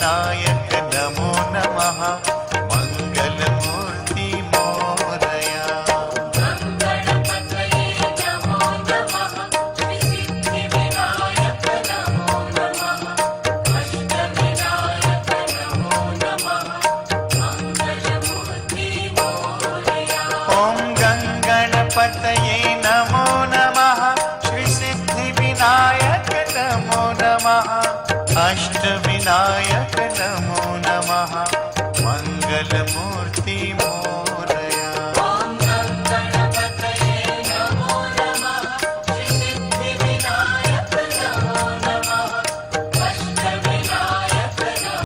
विनायक नमो नमः मंगलमूर्ति मोरया। गंगणपतये नमो नमः श्री विनायक नमो नमः अष्टविनायक नमो नमः मंगलमूर्ति मोरया। ओम गंगणपतये नमो नमः श्री सिद्धि विनायक नमो नमः अष्टविनायक नमो नमः मंगलमूर्ति